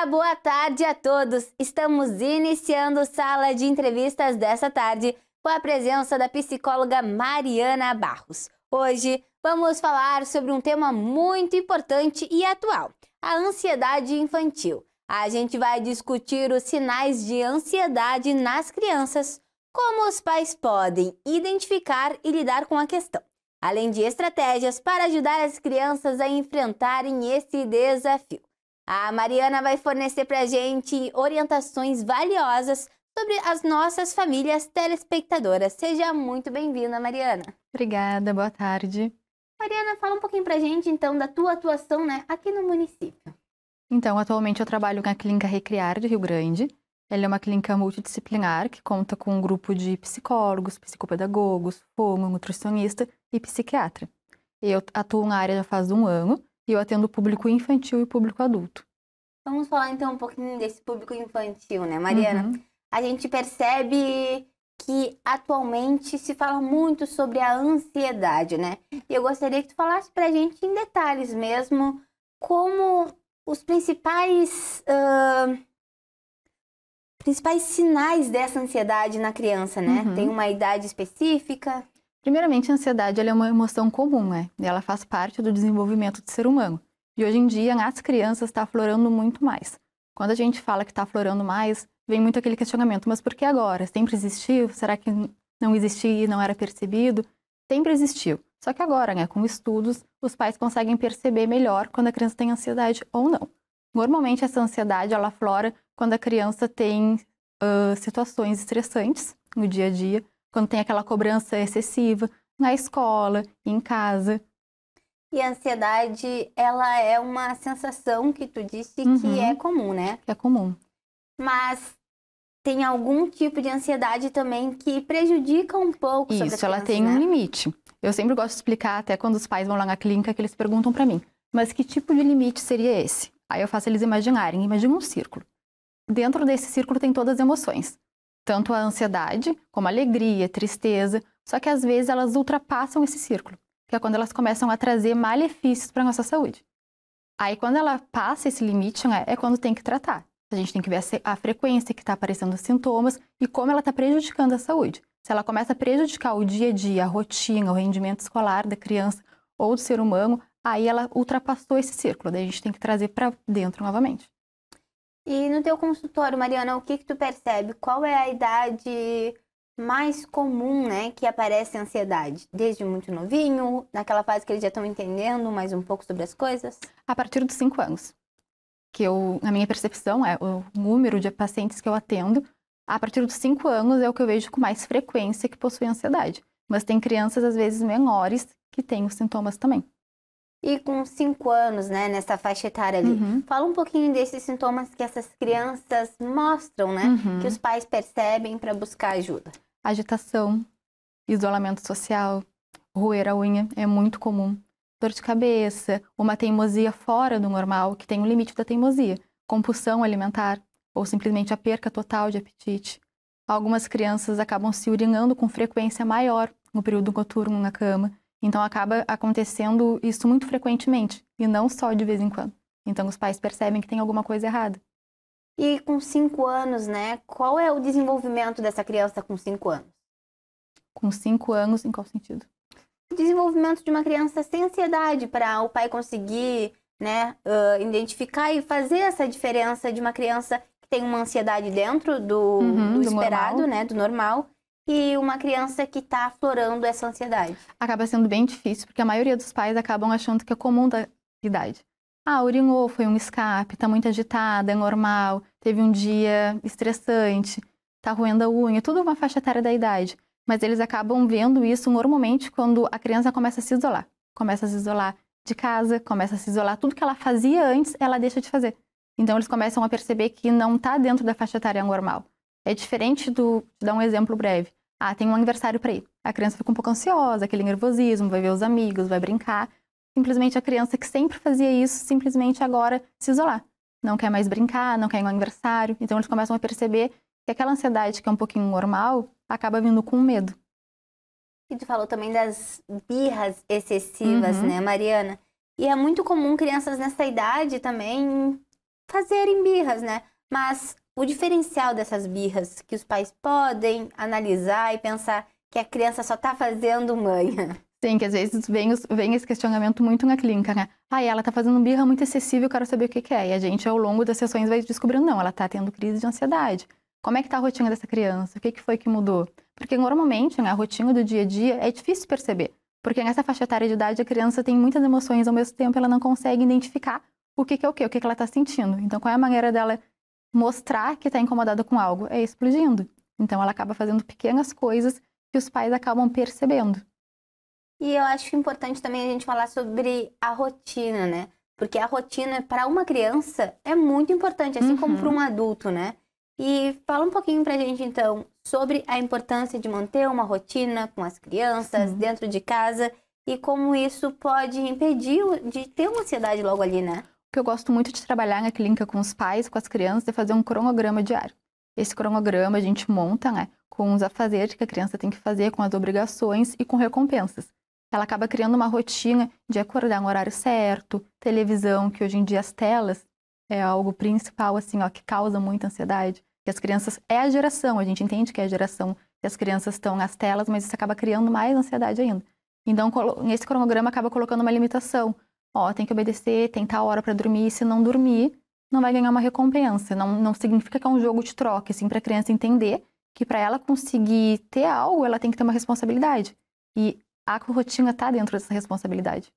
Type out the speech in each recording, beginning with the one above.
Olá, boa tarde a todos. Estamos iniciando Sala de Entrevistas dessa tarde com a presença da psicóloga Mariana Barros. Hoje vamos falar sobre um tema muito importante e atual, a ansiedade infantil. A gente vai discutir os sinais de ansiedade nas crianças, como os pais podem identificar e lidar com a questão, além de estratégias para ajudar as crianças a enfrentarem esse desafio. A Mariana vai fornecer para a gente orientações valiosas sobre as nossas famílias telespectadoras. Seja muito bem-vinda, Mariana. Obrigada, boa tarde. Mariana, fala um pouquinho para a gente, então, da tua atuação, aqui no município. Então, atualmente eu trabalho na Clínica Recriar de Rio Grande. Ela é uma clínica multidisciplinar que conta com um grupo de psicólogos, psicopedagogos, fono, nutricionista e psiquiatra. Eu atuo na área já faz 1 ano e eu atendo público infantil e público adulto. Vamos falar então um pouquinho desse público infantil, Mariana? A gente percebe que atualmente se fala muito sobre a ansiedade, E eu gostaria que tu falasse pra gente em detalhes mesmo como os principais sinais dessa ansiedade na criança, Tem uma idade específica? Primeiramente, a ansiedade ela é uma emoção comum, Ela faz parte do desenvolvimento do ser humano. E hoje em dia, nas crianças, está aflorando muito mais. Quando a gente fala que está aflorando mais, vem muito aquele questionamento, mas por que agora? Sempre existiu? Será que não existia e não era percebido? Sempre existiu. Só que agora, com estudos, os pais conseguem perceber melhor quando a criança tem ansiedade ou não. Normalmente, essa ansiedade, ela aflora quando a criança tem situações estressantes no dia a dia, quando tem aquela cobrança excessiva na escola, em casa. E a ansiedade, ela é uma sensação que tu disse que é comum, Que é comum. Mas tem algum tipo de ansiedade também que prejudica um pouco sobre as crianças, ela tem um limite. Eu sempre gosto de explicar, até quando os pais vão lá na clínica, que eles perguntam para mim, mas que tipo de limite seria esse? Aí eu faço eles imaginarem, imagina um círculo. Dentro desse círculo tem todas as emoções. Tanto a ansiedade, como a alegria, tristeza, só que às vezes elas ultrapassam esse círculo, que é quando elas começam a trazer malefícios para a nossa saúde. Aí quando ela passa esse limite, é quando tem que tratar. A gente tem que ver a frequência que está aparecendo os sintomas e como ela está prejudicando a saúde. Se ela começa a prejudicar o dia a dia, a rotina, o rendimento escolar da criança ou do ser humano, aí ela ultrapassou esse círculo, daí a gente tem que trazer para dentro novamente. E no teu consultório, Mariana, o que tu percebe? Qual é a idade mais comum, que aparece a ansiedade? Desde muito novinho, naquela fase que eles já estão entendendo mais um pouco sobre as coisas? A partir dos 5 anos. Que na minha percepção, o número de pacientes que eu atendo, a partir dos 5 anos é o que eu vejo com mais frequência que possuem ansiedade. Mas tem crianças, às vezes, menores que têm os sintomas também. E com 5 anos, nessa faixa etária ali, fala um pouquinho desses sintomas que essas crianças mostram, que os pais percebem para buscar ajuda. Agitação, isolamento social, roer a unha é muito comum. Dor de cabeça, uma teimosia fora do normal, que tem um limite da teimosia. Compulsão alimentar, ou simplesmente a perca total de apetite. Algumas crianças acabam se urinando com frequência maior no período noturno na cama. Então, acaba acontecendo isso muito frequentemente, e não só de vez em quando. Então, os pais percebem que tem alguma coisa errada. E com 5 anos, qual é o desenvolvimento dessa criança com 5 anos? Com 5 anos, em qual sentido? O desenvolvimento de uma criança sem ansiedade, para o pai conseguir, identificar e fazer essa diferença de uma criança que tem uma ansiedade dentro do esperado, normal. Do normal, e uma criança que está aflorando essa ansiedade. Acaba sendo bem difícil, porque a maioria dos pais acabam achando que é comum da idade. Urinou, foi um escape, tá muito agitada, é normal, teve um dia estressante, tá roendo a unha, tudo uma faixa etária da idade. Mas eles acabam vendo isso normalmente quando a criança começa a se isolar. Começa a se isolar de casa, começa a se isolar, tudo que ela fazia antes, ela deixa de fazer. Então eles começam a perceber que não tá dentro da faixa etária normal. É diferente vou dar um exemplo breve. Tem um aniversário para ir. A criança fica um pouco ansiosa, aquele nervosismo, vai ver os amigos, vai brincar. Simplesmente a criança que sempre fazia isso, simplesmente agora se isolar. Não quer mais brincar, não quer ir no aniversário. Então eles começam a perceber que aquela ansiedade que é um pouquinho normal, acaba vindo com medo. E tu falou também das birras excessivas, Mariana? E é muito comum crianças nessa idade também fazerem birras, né? Mas o diferencial dessas birras que os pais podem analisar e pensar que a criança só tá fazendo manha. Sim, que às vezes vem esse questionamento muito na clínica, né? Ela tá fazendo birra muito excessiva, eu quero saber o que que é. E a gente, ao longo das sessões, vai descobrindo, não, ela tá tendo crise de ansiedade. Como é que tá a rotina dessa criança? O que que foi que mudou? Porque normalmente, né, a rotina do dia a dia é difícil perceber. Porque nessa faixa etária de idade, a criança tem muitas emoções ao mesmo tempo, ela não consegue identificar o que que é o que ela tá sentindo. Então, qual é a maneira dela mostrar que tá incomodada com algo? É explodindo. Então, ela acaba fazendo pequenas coisas que os pais acabam percebendo. E eu acho importante também a gente falar sobre a rotina, né? Porque a rotina, para uma criança, é muito importante, assim como para um adulto, né? E fala um pouquinho pra gente, então, sobre a importância de manter uma rotina com as crianças, dentro de casa, e como isso pode impedir de ter uma ansiedade logo ali, né? O que eu gosto muito de trabalhar na clínica com os pais, com as crianças, é fazer um cronograma diário. Esse cronograma a gente monta, né, com os afazeres que a criança tem que fazer, com as obrigações e com recompensas. Ela acaba criando uma rotina de acordar no horário certo, televisão, que hoje em dia as telas é algo principal, assim, ó, que causa muita ansiedade. Que as crianças, é a geração, a gente entende que é a geração que as crianças estão nas telas, mas isso acaba criando mais ansiedade ainda. Então, nesse cronograma acaba colocando uma limitação. Tem que obedecer, tem tal hora para dormir, se não dormir, não vai ganhar uma recompensa. Não significa que é um jogo de troca, assim, para a criança entender que para ela conseguir ter algo, ela tem que ter uma responsabilidade. E a rotina está dentro dessa responsabilidade.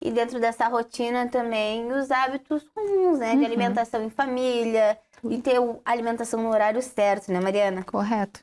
E dentro dessa rotina também os hábitos comuns, né? De alimentação em família, de ter a alimentação no horário certo, né, Mariana? Correto.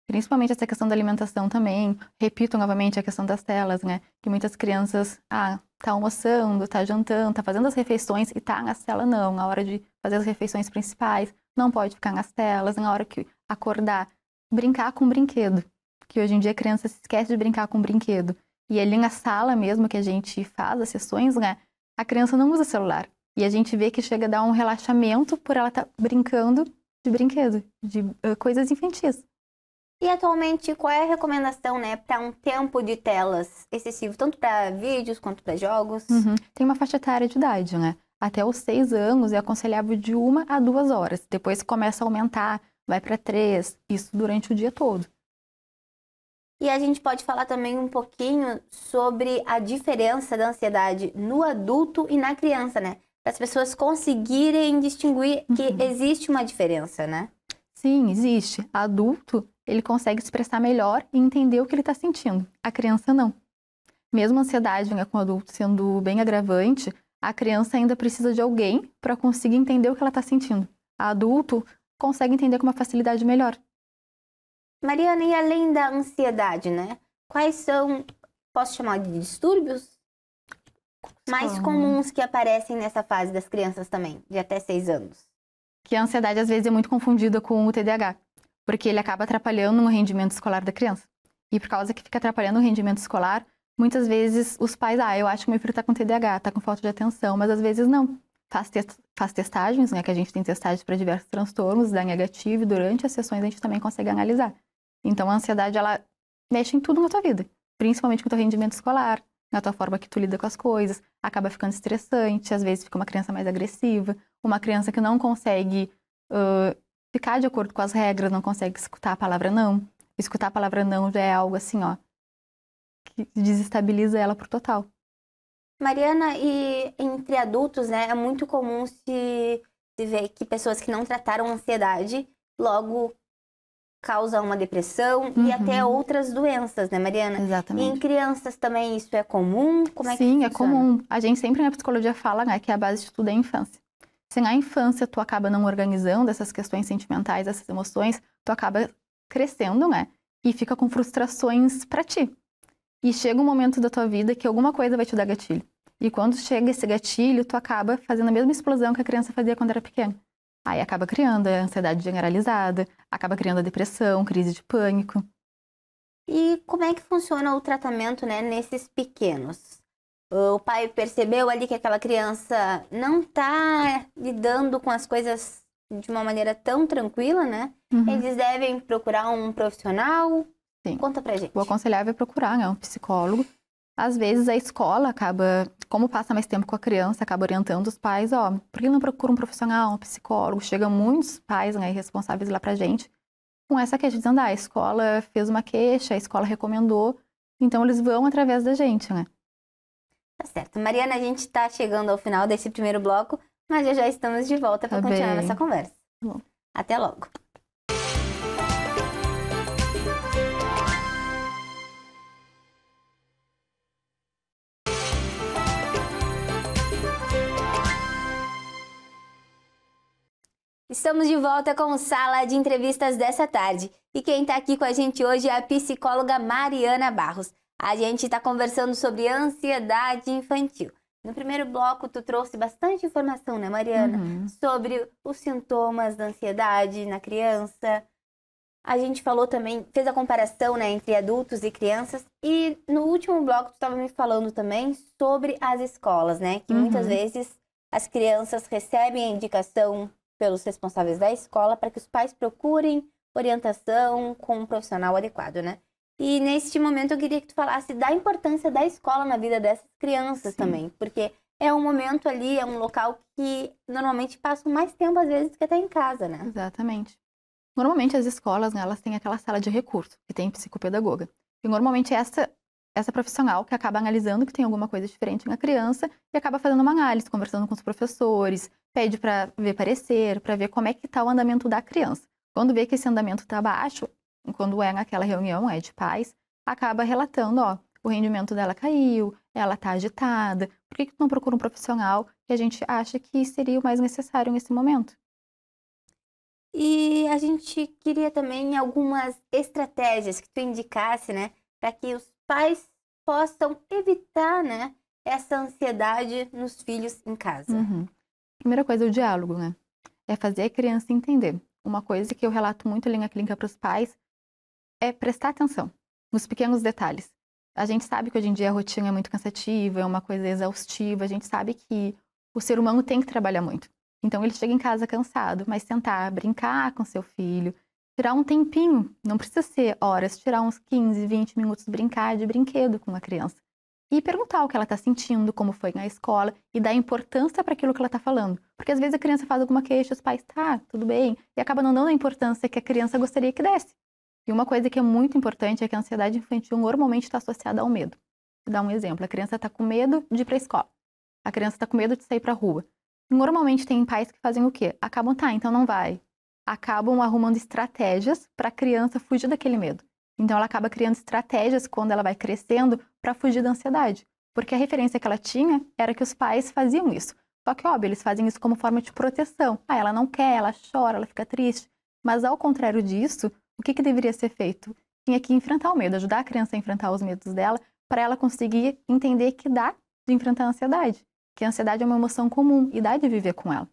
Principalmente essa questão da alimentação também. Repito novamente a questão das telas, né? Que muitas crianças, tá almoçando, tá jantando, tá fazendo as refeições e tá nas telas, não. Na hora de fazer as refeições principais, não pode ficar nas telas. Na hora que acordar, brincar com brinquedo. Que hoje em dia a criança se esquece de brincar com brinquedo. E ali na sala mesmo que a gente faz as sessões, né? A criança não usa celular. E a gente vê que chega a dar um relaxamento por ela estar brincando de brinquedo, de coisas infantis. E atualmente, qual é a recomendação, né, para um tempo de telas excessivo, tanto para vídeos quanto para jogos? Tem uma faixa etária de idade, né? Até os 6 anos é aconselhável de 1 a 2 horas. Depois começa a aumentar, vai para 3, isso durante o dia todo. E a gente pode falar também um pouquinho sobre a diferença da ansiedade no adulto e na criança, né? Para as pessoas conseguirem distinguir que existe uma diferença, né? Sim, existe. Adulto, ele consegue expressar melhor e entender o que ele está sentindo. A criança não. Mesmo a ansiedade, né, com o adulto sendo bem agravante, a criança ainda precisa de alguém para conseguir entender o que ela está sentindo. A adulto consegue entender com uma facilidade melhor. Mariana, e além da ansiedade, né? Quais são, posso chamar de distúrbios, mais comuns que aparecem nessa fase das crianças também, de até 6 anos? Que a ansiedade às vezes é muito confundida com o TDAH, porque ele acaba atrapalhando no rendimento escolar da criança. E por causa que fica atrapalhando o rendimento escolar, muitas vezes os pais, eu acho que meu filho está com TDAH, está com falta de atenção, mas às vezes não. Faz testagens, né, que a gente tem testagens para diversos transtornos, dá negativo, e durante as sessões a gente também consegue analisar. Então, a ansiedade, ela mexe em tudo na tua vida, principalmente com o teu rendimento escolar, na tua forma que tu lida com as coisas, acaba ficando estressante, às vezes fica uma criança mais agressiva, uma criança que não consegue ficar de acordo com as regras, não consegue escutar a palavra não. Escutar a palavra não já é algo assim, que desestabiliza ela por total. Mariana, e entre adultos, né, é muito comum se ver que pessoas que não trataram ansiedade logo causam uma depressão e até outras doenças, né, Mariana? Exatamente. E em crianças também isso é comum? Como é que Sim, funciona? é comum. A gente sempre na psicologia fala, né, que a base de tudo é a infância. Se na infância tu acaba não organizando essas questões sentimentais, essas emoções, tu acaba crescendo, né, e fica com frustrações pra ti. E chega um momento da tua vida que alguma coisa vai te dar gatilho. E quando chega esse gatilho, tu acaba fazendo a mesma explosão que a criança fazia quando era pequena. Aí acaba criando a ansiedade generalizada, acaba criando a depressão, crise de pânico. E como é que funciona o tratamento, né, nesses pequenos? O pai percebeu ali que aquela criança não tá lidando com as coisas de uma maneira tão tranquila, né? Eles devem procurar um profissional? Sim. Conta pra gente. O aconselhável é procurar, né, um psicólogo Às vezes a escola acaba, como passa mais tempo com a criança, acaba orientando os pais, ó, por que não procura um profissional, um psicólogo? Chegam muitos pais, né, responsáveis lá pra gente, com essa queixa, dizendo, a escola fez uma queixa, a escola recomendou, então eles vão através da gente, né? Tá certo. Mariana, a gente está chegando ao final desse primeiro bloco, mas já estamos de volta para continuar nossa conversa. Bom. Até logo. Estamos de volta com Sala de Entrevistas dessa tarde. E quem está aqui com a gente hoje é a psicóloga Mariana Barros. A gente está conversando sobre ansiedade infantil. No primeiro bloco, tu trouxe bastante informação, né, Mariana? Sobre os sintomas da ansiedade na criança. A gente falou também, fez a comparação, né, entre adultos e crianças. E no último bloco, tu estava me falando também sobre as escolas, né? Que muitas vezes as crianças recebem a indicação pelos responsáveis da escola para que os pais procurem orientação com um profissional adequado, né? E neste momento eu queria que tu falasse da importância da escola na vida dessas crianças também, porque é um momento ali, é um local que normalmente passam mais tempo às vezes do que até em casa, né? Exatamente. Normalmente as escolas, né, elas têm aquela sala de recurso, que tem psicopedagoga. E normalmente essa profissional que acaba analisando que tem alguma coisa diferente na criança e acaba fazendo uma análise, conversando com os professores, pede para ver parecer, para ver como é que está o andamento da criança. Quando vê que esse andamento está baixo, quando é naquela reunião de pais, acaba relatando, ó, o rendimento dela caiu, ela está agitada, por que tu não procura um profissional que a gente acha que seria o mais necessário nesse momento? E a gente queria também algumas estratégias que tu indicasse, né, para que os pais possam evitar, né, essa ansiedade nos filhos em casa. Primeira coisa, o diálogo, né? É fazer a criança entender. Uma coisa que eu relato muito ali na clínica para os pais é prestar atenção nos pequenos detalhes. A gente sabe que hoje em dia a rotina é muito cansativa, é uma coisa exaustiva, a gente sabe que o ser humano tem que trabalhar muito. Então ele chega em casa cansado, mas sentar, brincar com seu filho, tirar um tempinho, não precisa ser horas, tirar uns 15, 20 minutos, brincar de brinquedo com uma criança. E perguntar o que ela está sentindo, como foi na escola, e dar importância para aquilo que ela está falando. Porque às vezes a criança faz alguma queixa, os pais, tá, tudo bem, e acaba não dando a importância que a criança gostaria que desse. E uma coisa que é muito importante é que a ansiedade infantil normalmente está associada ao medo. Vou dar um exemplo, a criança está com medo de ir para a escola, a criança está com medo de sair para a rua. Normalmente tem pais que fazem o quê? Acabam, tá, então não vai. Acabam arrumando estratégias para a criança fugir daquele medo. Então ela acaba criando estratégias quando ela vai crescendo para fugir da ansiedade. Porque a referência que ela tinha era que os pais faziam isso. Só que, óbvio, eles fazem isso como forma de proteção. Ah, ela não quer, ela chora, ela fica triste. Mas ao contrário disso, o que deveria ser feito? Tinha que enfrentar o medo, ajudar a criança a enfrentar os medos dela, para ela conseguir entender que dá de enfrentar a ansiedade. Que a ansiedade é uma emoção comum e dá de viver com ela.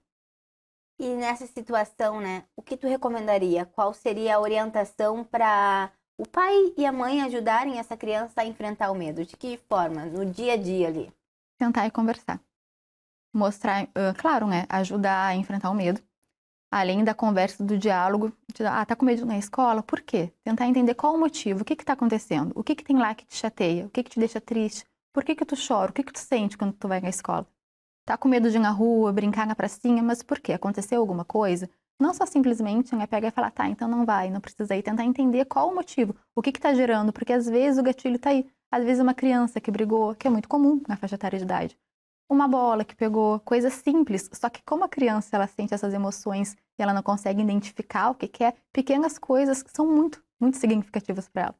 E nessa situação, né, o que tu recomendaria? Qual seria a orientação para o pai e a mãe ajudarem essa criança a enfrentar o medo? De que forma? No dia a dia ali? Sentar e conversar. Mostrar, claro, né, ajudar a enfrentar o medo. Além da conversa, do diálogo, tá com medo na escola? Por quê? Tentar entender qual o motivo, o que está acontecendo, o que tem lá que te chateia, o que te deixa triste, por que tu chora, o que tu sente quando tu vai na escola. Tá com medo de ir na rua, brincar na pracinha, mas por quê? Aconteceu alguma coisa? Não só simplesmente, né, pegar e falar, tá, então não vai, não precisa ir. Tentar entender qual o motivo, o que tá gerando, porque às vezes o gatilho tá aí. Às vezes uma criança que brigou, que é muito comum na faixa etária de idade. Uma bola que pegou, coisas simples. Só que como a criança, ela sente essas emoções e ela não consegue identificar o que é, pequenas coisas que são muito, muito significativas para ela.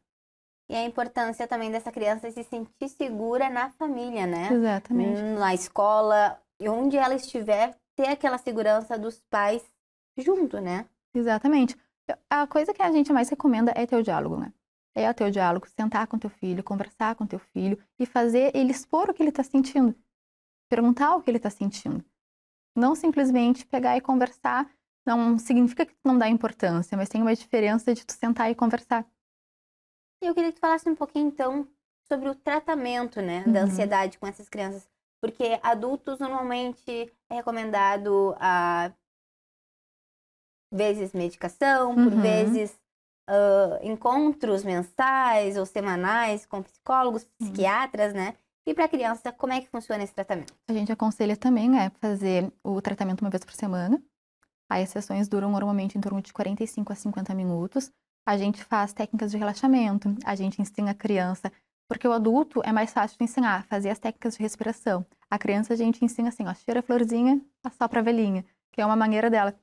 E a importância também dessa criança se sentir segura na família, né? Exatamente. Na escola, e onde ela estiver, ter aquela segurança dos pais junto, né? Exatamente. A coisa que a gente mais recomenda é ter o diálogo, né? É ter o diálogo, sentar com teu filho, conversar com teu filho e fazer ele expor o que ele está sentindo. Perguntar o que ele está sentindo. Não simplesmente pegar e conversar. Não significa que tu não dá importância, mas tem uma diferença de tu sentar e conversar. E eu queria que tu falasse um pouquinho, então, sobre o tratamento, né, da ansiedade com essas crianças. Porque adultos, normalmente, é recomendado, vezes, medicação, por vezes, encontros mensais ou semanais com psicólogos, psiquiatras, né? E para a criança, como é que funciona esse tratamento? A gente aconselha também, fazer o tratamento uma vez por semana. Aí as sessões duram normalmente em torno de 45 a 50 minutos. A gente faz técnicas de relaxamento, a gente ensina a criança, porque o adulto é mais fácil de ensinar, fazer as técnicas de respiração. A criança a gente ensina assim, ó, cheira a florzinha, assopra a velhinha, que é uma maneira dela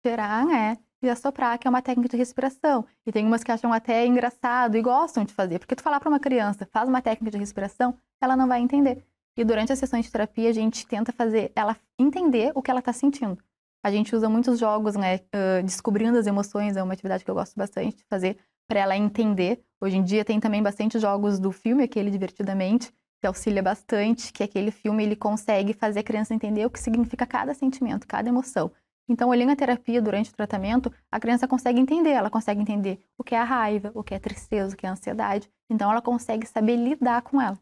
cheirar, né, e assoprar, que é uma técnica de respiração. E tem umas que acham até engraçado e gostam de fazer, porque tu falar para uma criança, faz uma técnica de respiração, ela não vai entender. E durante as sessões de terapia, a gente tenta fazer ela entender o que ela está sentindo. A gente usa muitos jogos, né, descobrindo as emoções, é uma atividade que eu gosto bastante de fazer para ela entender. Hoje em dia tem também bastante jogos do filme, aquele Divertidamente, que auxilia bastante, que aquele filme ele consegue fazer a criança entender o que significa cada sentimento, cada emoção. Então, olhando a terapia durante o tratamento, a criança consegue entender, ela consegue entender o que é a raiva, o que é a tristeza, o que é a ansiedade. Então, ela consegue saber lidar com ela.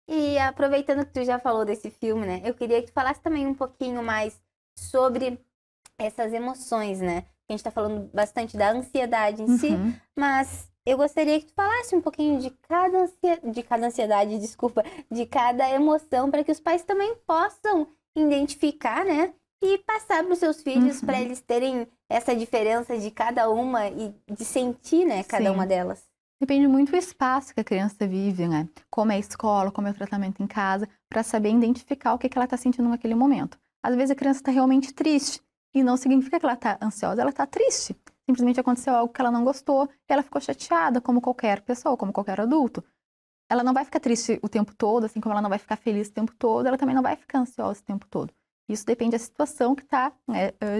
E aproveitando que tu já falou desse filme, né, eu queria que tu falasse também um pouquinho mais sobre essas emoções, né? A gente tá falando bastante da ansiedade em si, mas eu gostaria que tu falasse um pouquinho de cada ansiedade, desculpa, de cada emoção, para que os pais também possam identificar, né? E passar para os seus filhos, para eles terem essa diferença de cada uma e de sentir, né, cada uma delas. Depende muito do espaço que a criança vive, né? Como é a escola, como é o tratamento em casa, para saber identificar o que ela está sentindo naquele momento. Às vezes a criança está realmente triste e não significa que ela está ansiosa, ela está triste. Simplesmente aconteceu algo que ela não gostou e ela ficou chateada, como qualquer pessoa, como qualquer adulto. Ela não vai ficar triste o tempo todo, assim como ela não vai ficar feliz o tempo todo, ela também não vai ficar ansiosa o tempo todo. Isso depende da situação que está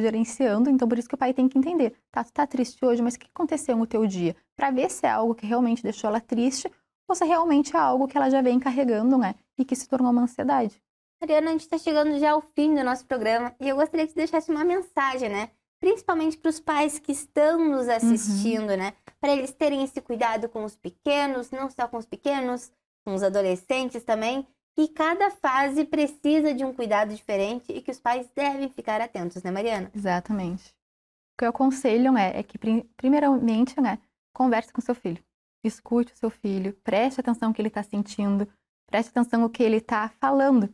gerenciando, então por isso que o pai tem que entender. Tá, tu tá triste hoje, mas o que aconteceu no teu dia? Para ver se é algo que realmente deixou ela triste ou se realmente é algo que ela já vem carregando, né? E que se tornou uma ansiedade. Mariana, a gente está chegando já ao fim do nosso programa e eu gostaria que você deixasse uma mensagem, né? Principalmente para os pais que estão nos assistindo, né? Para eles terem esse cuidado com os pequenos, não só com os pequenos, com os adolescentes também. E cada fase precisa de um cuidado diferente e que os pais devem ficar atentos, né, Mariana? Exatamente. O que eu aconselho é que, primeiramente, né, converse com seu filho. Escute o seu filho, preste atenção no que ele está sentindo, preste atenção no que ele está falando.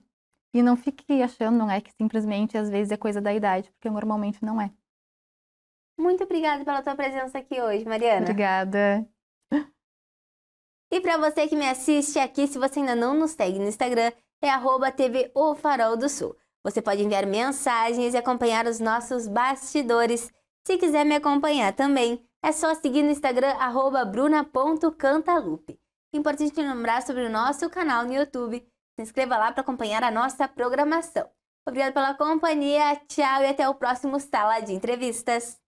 E não fique achando, que simplesmente, às vezes, é coisa da idade, porque normalmente não é. Muito obrigada pela tua presença aqui hoje, Mariana. Obrigada. E para você que me assiste aqui, se você ainda não nos segue no Instagram, é @TV O Farol do Sul. Você pode enviar mensagens e acompanhar os nossos bastidores. Se quiser me acompanhar também, é só seguir no Instagram @bruna.cantalupe. Importante lembrar sobre o nosso canal no YouTube. Se inscreva lá para acompanhar a nossa programação. Obrigada pela companhia, tchau e até o próximo Sala de Entrevistas.